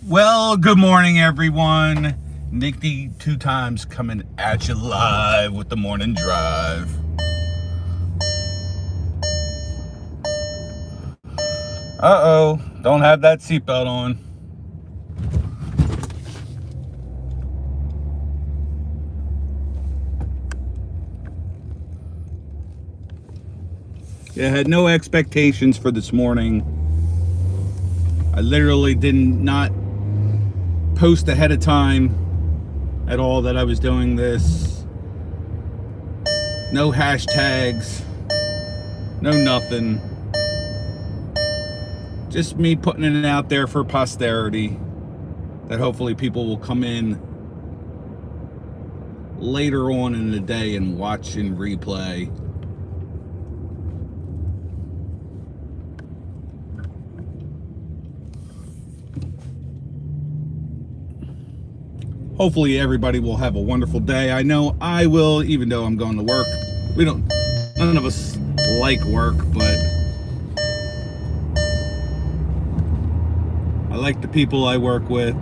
Well, good morning, everyone. Nicky two times coming at you live with the morning drive. Don't have that seatbelt on. Yeah, I had no expectations for this morning. I literally did not post ahead of time at all that I was doing this. No hashtags, no nothing. Just me putting it out there for posterity that hopefully people will come in later on in the day and watch and replay. Hopefully everybody will have a wonderful day. I know I will, even though I'm going to work. None of us like work, but I like the people I work with.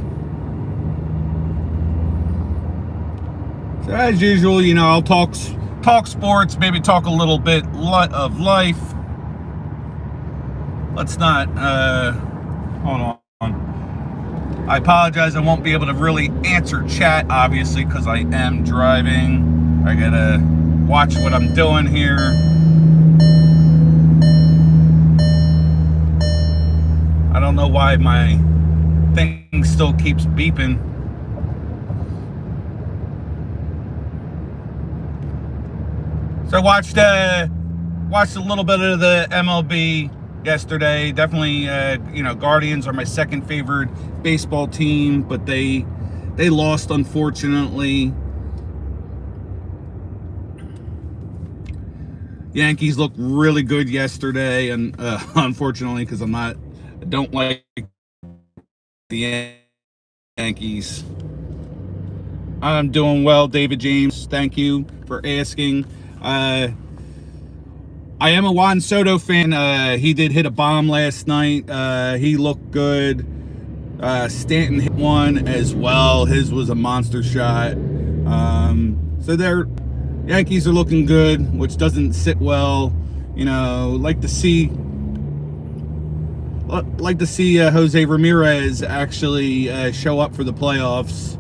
So as usual, I'll talk sports, maybe talk a little bit of life. Let's not, hold on. I apologize, I won't be able to really answer chat, obviously, because I am driving. I gotta watch what I'm doing here. I don't know why my thing still keeps beeping. So I watched a little bit of the MLB yesterday. Definitely, Guardians are my second favorite baseball team, but they lost, unfortunately. Yankees looked really good yesterday, and unfortunately, because I don't like the Yankees. I'm doing well, David James. Thank you for asking. I am a Juan Soto fan. He did hit a bomb last night. He looked good. Stanton hit one as well. His was a monster shot. So their Yankees are looking good, which doesn't sit well. Like to see Jose Ramirez actually show up for the playoffs.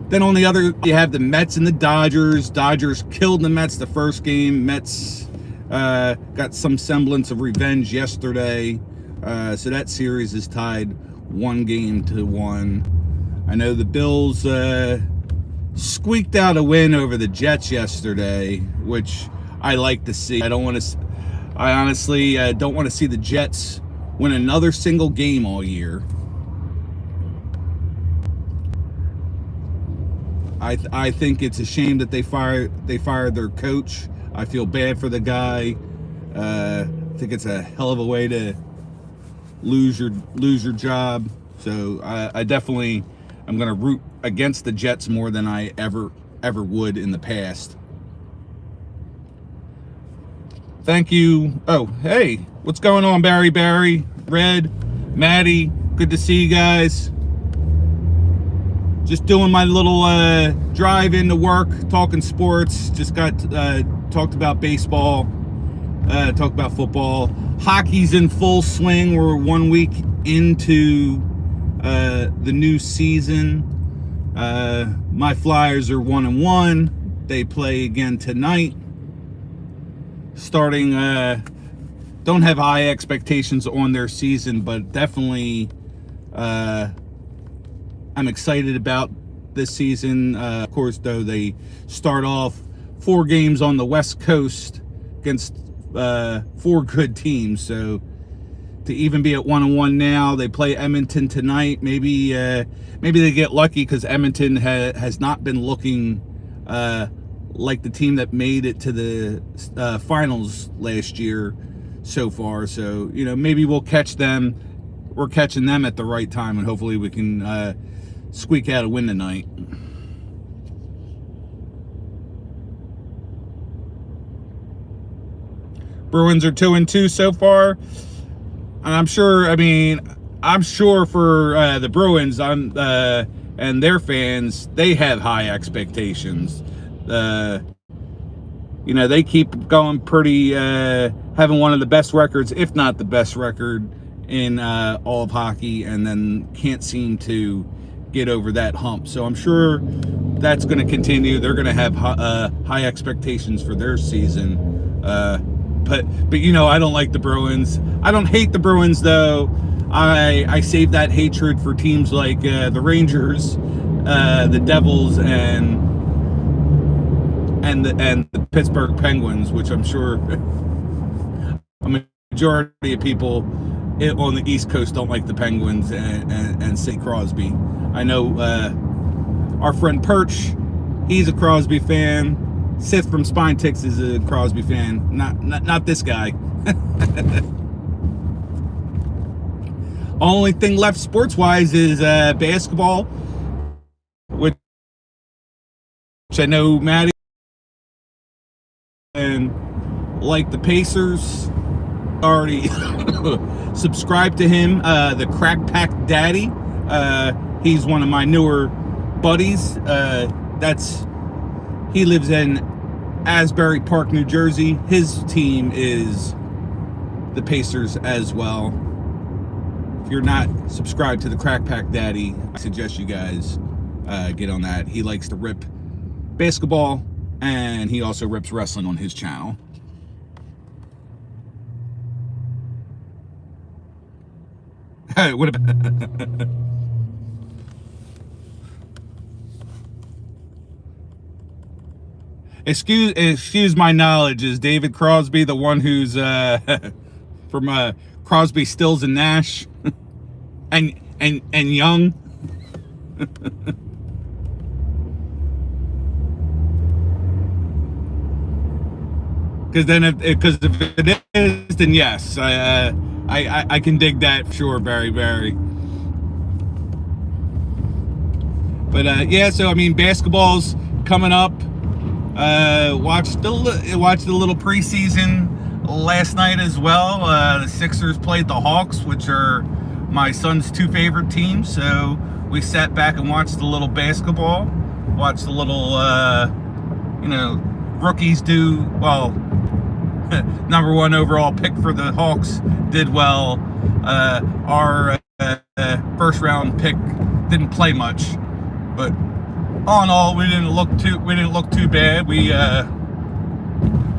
Then on the other, you have the Mets and the Dodgers. Dodgers killed the Mets the first game. Mets got some semblance of revenge yesterday. So that series is tied 1-1. I know the Bills squeaked out a win over the Jets yesterday, which I like to see. I honestly don't want to see the Jets win another single game all year. I think it's a shame that they fired their coach. I feel bad for the guy. I think it's a hell of a way to lose your job. So I definitely am going to root against the Jets more than I ever would in the past. Thank you. Oh, hey, what's going on, Barry, Red, Maddie? Good to see you guys. Just doing my little drive into work, talking sports. Just talked about baseball, talked about football. Hockey's in full swing. We're 1 week into the new season. My Flyers are 1-1. They play again tonight. Starting, don't have high expectations on their season, but definitely I'm excited about this season. Of course, though, they start off 4 games on the West Coast against 4 good teams. So to even be at 1-1 now, they play Edmonton tonight. Maybe they get lucky because Edmonton has not been looking like the team that made it to the finals last year so far. So maybe we'll catch them. We're catching them at the right time, and hopefully we can squeak out a win tonight. Bruins are 2-2 so far. And I'm sure, I'm sure for the Bruins, and their fans, they have high expectations. Uh, they keep going pretty, having one of the best records, if not the best record in all of hockey, and then can't seem to get over that hump. So I'm sure that's going to continue. They're going to have high expectations for their season. But I don't like the Bruins. I don't hate the Bruins though. I save that hatred for teams like the Rangers, the Devils, and the Pittsburgh Penguins, which I'm sure a majority of people on the East Coast don't like the Penguins and say Crosby. I know our friend Perch, he's a Crosby fan. Sith from Spine Ticks is a Crosby fan. Not this guy. Only thing left sports-wise is basketball, which I know Maddie and like the Pacers already subscribed to him. The Crack Pack Daddy. He's one of my newer buddies. He lives in Asbury Park, New Jersey. His team is the Pacers as well. If you're not subscribed to the Crack Pack Daddy, I suggest you guys get on that. He likes to rip basketball, and he also rips wrestling on his channel. What about... Excuse my knowledge. Is David Crosby the one who's from Crosby, Stills, and Nash, and Young? Because if it is, then yes, I can dig that, sure, Barry. But yeah, so I mean, basketball's coming up. Watched the little preseason last night as well. The Sixers played the Hawks, which are my son's two favorite teams. So we sat back and watched the little basketball. Watched the little, rookies do well. Number one overall pick for the Hawks did well. Our first round pick didn't play much, but all in all, we didn't look too bad. We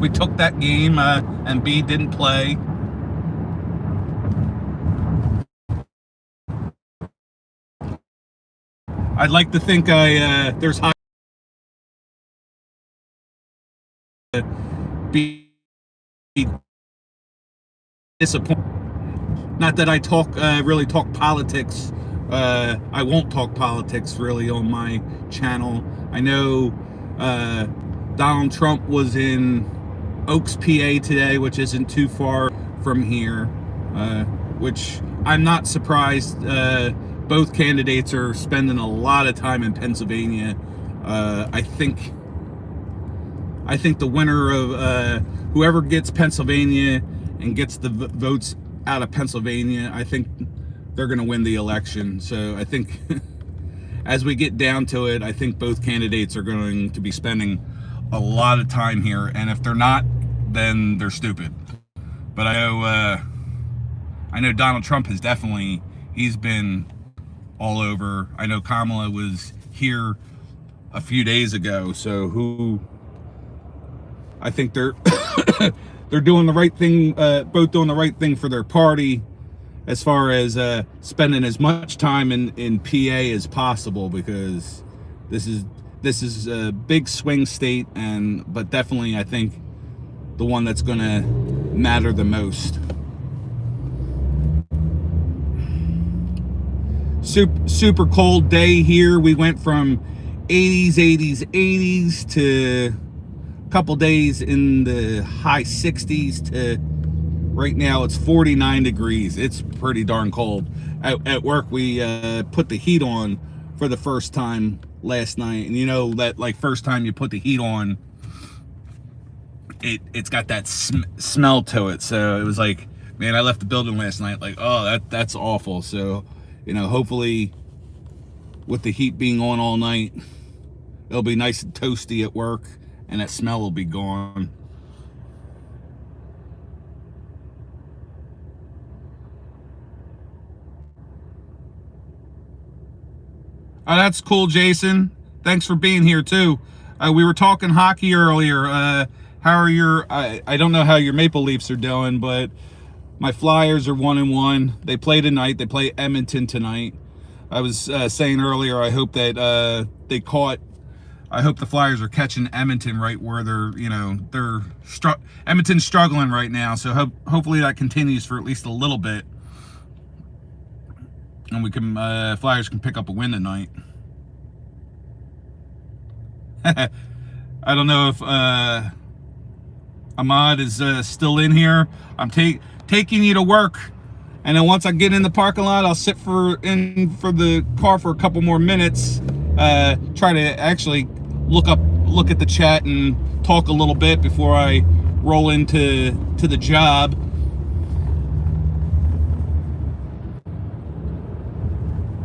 took that game, and B didn't play. I'd like to think there's high be disappointed. Not that I really talk politics. I won't talk politics really on my channel. I know Donald Trump was in Oaks, PA today, which isn't too far from here, which I'm not surprised. Both candidates are spending a lot of time in Pennsylvania. I think the winner of whoever gets Pennsylvania and gets the votes out of Pennsylvania, I think they're going to win the election. So I think as we get down to it, I think both candidates are going to be spending a lot of time here, and if they're not, then they're stupid. But I know Donald Trump has he's been all over. I know Kamala was here a few days ago, so I think they're they're doing the right thing, both doing the right thing for their party, as far as spending as much time in PA as possible, because this is a big swing state, but definitely I think the one that's going to matter the most. Super cold day here. We went from 80s to a couple days in the high 60s to right now it's 49 degrees. It's pretty darn cold. At work, we put the heat on for the first time last night, and that like first time you put the heat on, it's got that smell to it. So it was like Man, I left the building last night like, oh, that's awful. So, hopefully with the heat being on all night, it'll be nice and toasty at work, and that smell will be gone. Oh, that's cool, Jason. Thanks for being here too. We were talking hockey earlier. How are I don't know how your Maple Leafs are doing, but my Flyers are 1-1. They play tonight. They play Edmonton tonight. I was saying earlier, I hope that I hope the Flyers are catching Edmonton right where Edmonton's struggling right now. So hopefully that continues for at least a little bit, and we can Flyers can pick up a win tonight. I don't know if Ahmad is still in here. I'm taking you to work, and then once I get in the parking lot, I'll sit for the car for a couple more minutes. Try to actually look at the chat and talk a little bit before I roll into the job.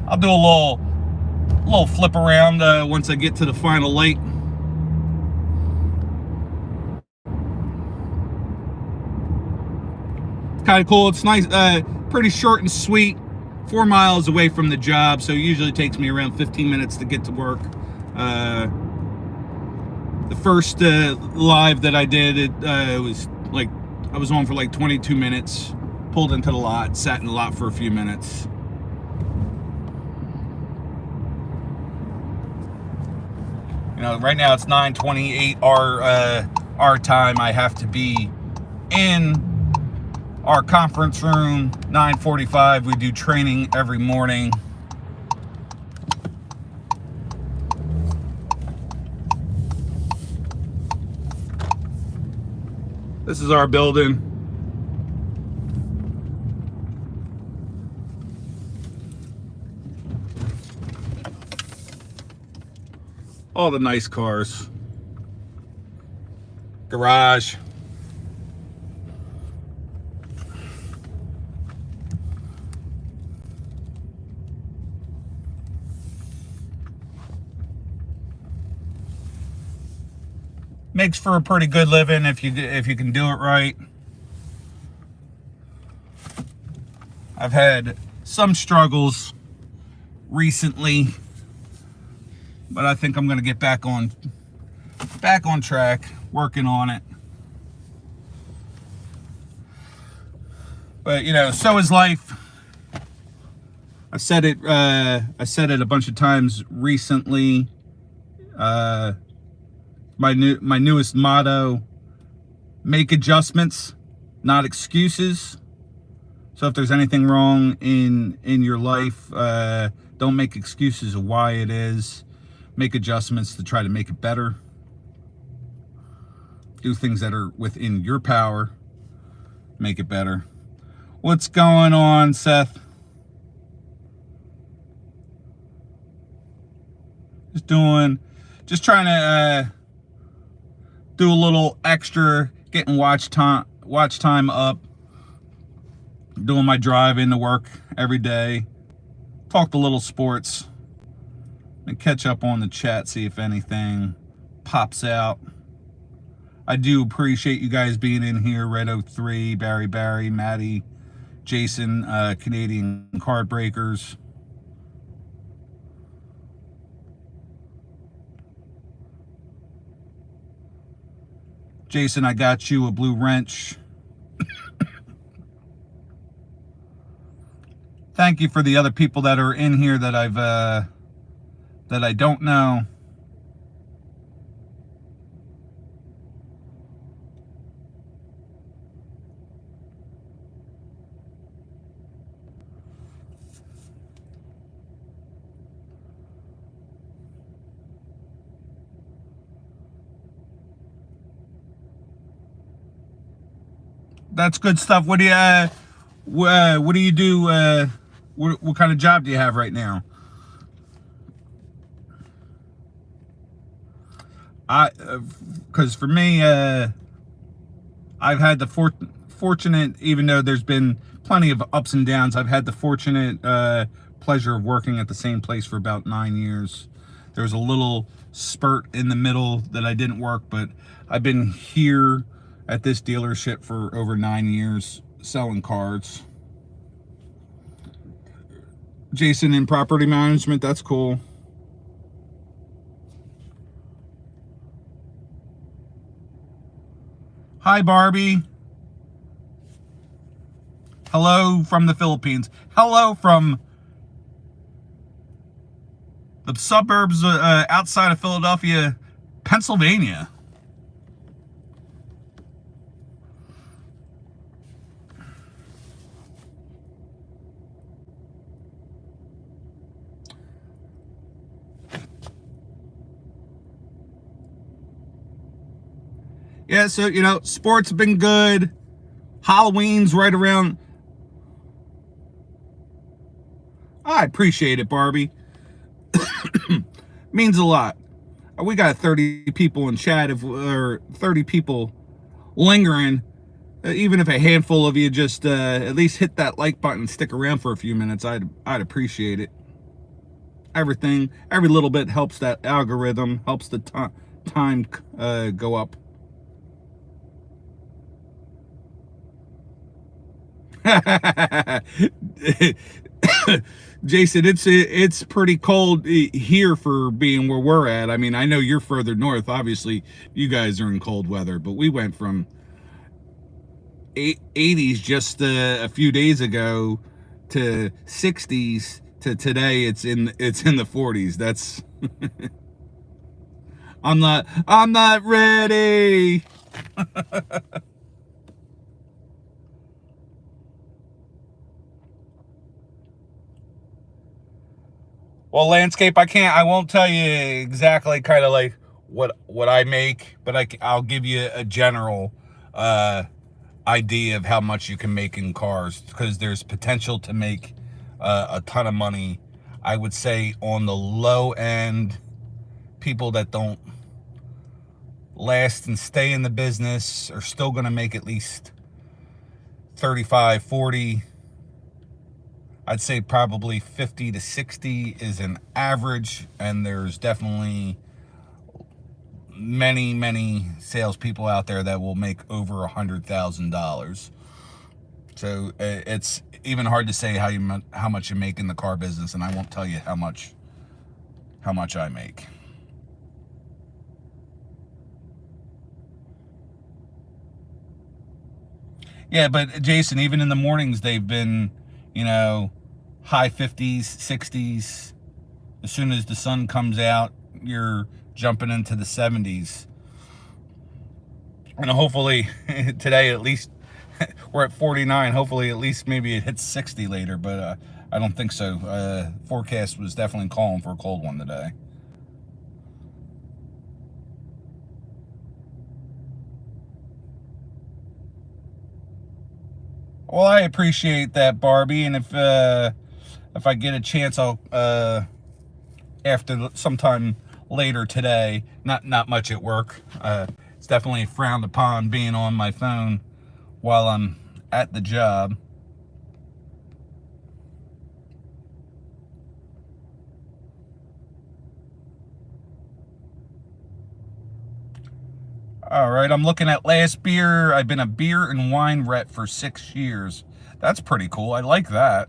I'll do a little flip around once I get to the final light. It's kind of cool. It's nice, pretty short and sweet. 4 miles away from the job, so it usually takes me around 15 minutes to get to work. The first live that I did, it was like I was on for like 22 minutes. Pulled into the lot, sat in the lot for a few minutes. Right now it's 9:28 our time. I have to be in our conference room 9:45. We do training every morning. This is our building. All the nice cars. Garage. Makes for a pretty good living if you can do it right. I've had some struggles recently, but I think I'm going to get back on track, working on it. But so is life. I said it a bunch of times recently. My newest motto: make adjustments, not excuses. So if there's anything wrong in your life, don't make excuses of why it is. Make adjustments to try to make it better. Do things that are within your power. Make it better. What's going on, Seth? Just trying to do a little extra, getting watch time up, doing my drive into work every day. Talked a little sports. And catch up on the chat, see if anything pops out. I do appreciate you guys being in here. Red 03, Barry, Maddie, Jason, Canadian Card Breakers. Jason, I got you a blue wrench. Thank you for the other people that are in here that that I don't know. That's good stuff. What do you do? What kind of job do you have right now? Because for me, I've had the fortunate, even though there's been plenty of ups and downs, I've had the fortunate pleasure of working at the same place for about 9 years. There was a little spurt in the middle that I didn't work, but I've been here at this dealership for over 9 years selling cars. Jason in property management, that's cool. Hi, Barbie. Hello from the Philippines. Hello from the suburbs outside of Philadelphia, Pennsylvania. Yeah, so, sports have been good. Halloween's right around. I appreciate it, Barbie. Means a lot. We got 30 people in chat, or 30 people lingering. Even if a handful of you just at least hit that like button and stick around for a few minutes, I'd appreciate it. Every little bit helps that algorithm, helps the time go up. Jason, it's pretty cold here for being where we're at. I mean, I know you're further north. Obviously, you guys are in cold weather, but we went from 80s just a few days ago to 60s to today. It's in the 40s. That's I'm not ready. Well, landscape, I won't tell you exactly kind of like what I make, but I'll give you a general idea of how much you can make in cars, because there's potential to make a ton of money. I would say on the low end, people that don't last and stay in the business are still going to make at least 35, 40. I'd say probably 50 to 60 is an average, and there's definitely many salespeople out there that will make over $100,000. So it's even hard to say how much you make in the car business, and I won't tell you how much I make. Yeah, but Jason, even in the mornings, they've been, high 50s, 60s. As soon as the sun comes out, you're jumping into the 70s. And hopefully today, at least, we're at 49. Hopefully at least maybe it hits 60 later, but I don't think so. Forecast was definitely calling for a cold one today. Well, I appreciate that, Barbie, and if I get a chance, I'll after sometime later today. Not much at work. It's definitely frowned upon being on my phone while I'm at the job. All right, I'm looking at last beer. I've been a beer and wine rep for 6 years. That's pretty cool. I like that.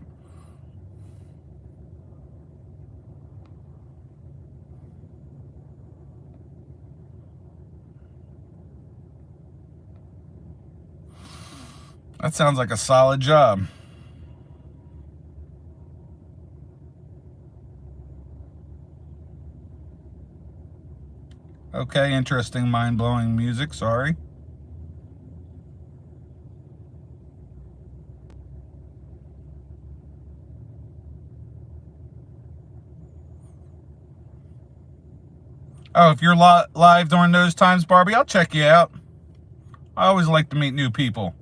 That sounds like a solid job. Okay, interesting, mind-blowing music. Sorry. Oh, if you're live during those times, Barbie, I'll check you out. I always like to meet new people.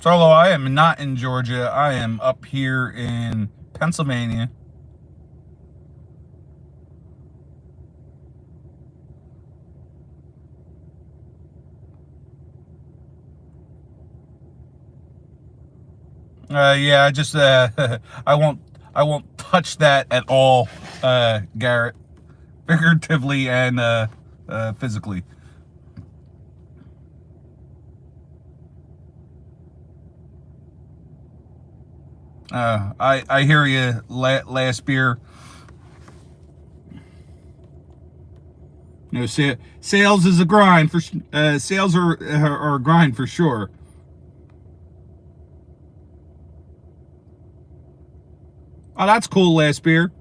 Solo, I am not in Georgia. I am up here in Pennsylvania. Yeah, I just I won't touch that at all, Garrett, figuratively and physically. I hear you. Last beer, you know, sales is a grind for sales are a grind for sure. Oh, that's cool. Last beer.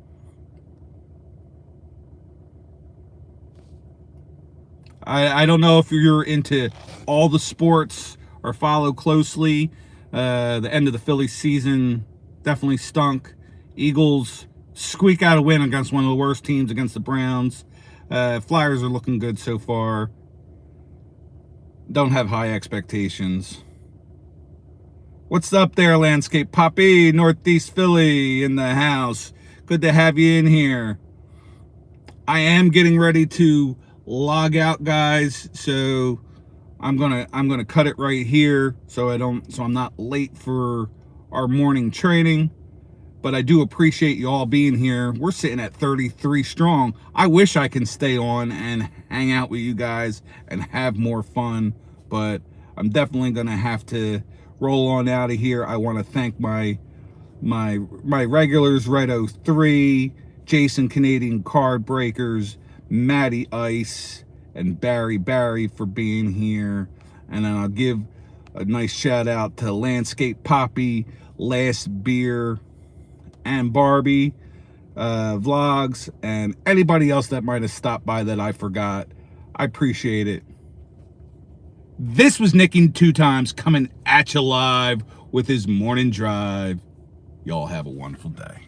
I don't know if you're into all the sports or follow closely. The end of the Phillies season definitely stunk. Eagles squeak out a win against one of the worst teams, against the Browns. Flyers are looking good so far. Don't have high expectations. What's up there, Landscape Poppy? Northeast Philly in the house. Good to have you in here. I am getting ready to log out, guys, so I'm gonna cut it right here so I'm not late for our morning training. But I do appreciate you all being here. We're sitting at 33 strong. I wish I can stay on and hang out with you guys and have more fun, but I'm definitely gonna have to roll on out of here. I want to thank my regulars, Red03, Jason Canadian Card Breakers, Matty Ice, and Barry for being here. And then I'll give a nice shout out to Landscape Poppy, Last Beer, and Barbie vlogs, and anybody else that might have stopped by that I forgot. I appreciate it. This was Nicking Two Times coming at you live with his morning drive. Y'all have a wonderful day.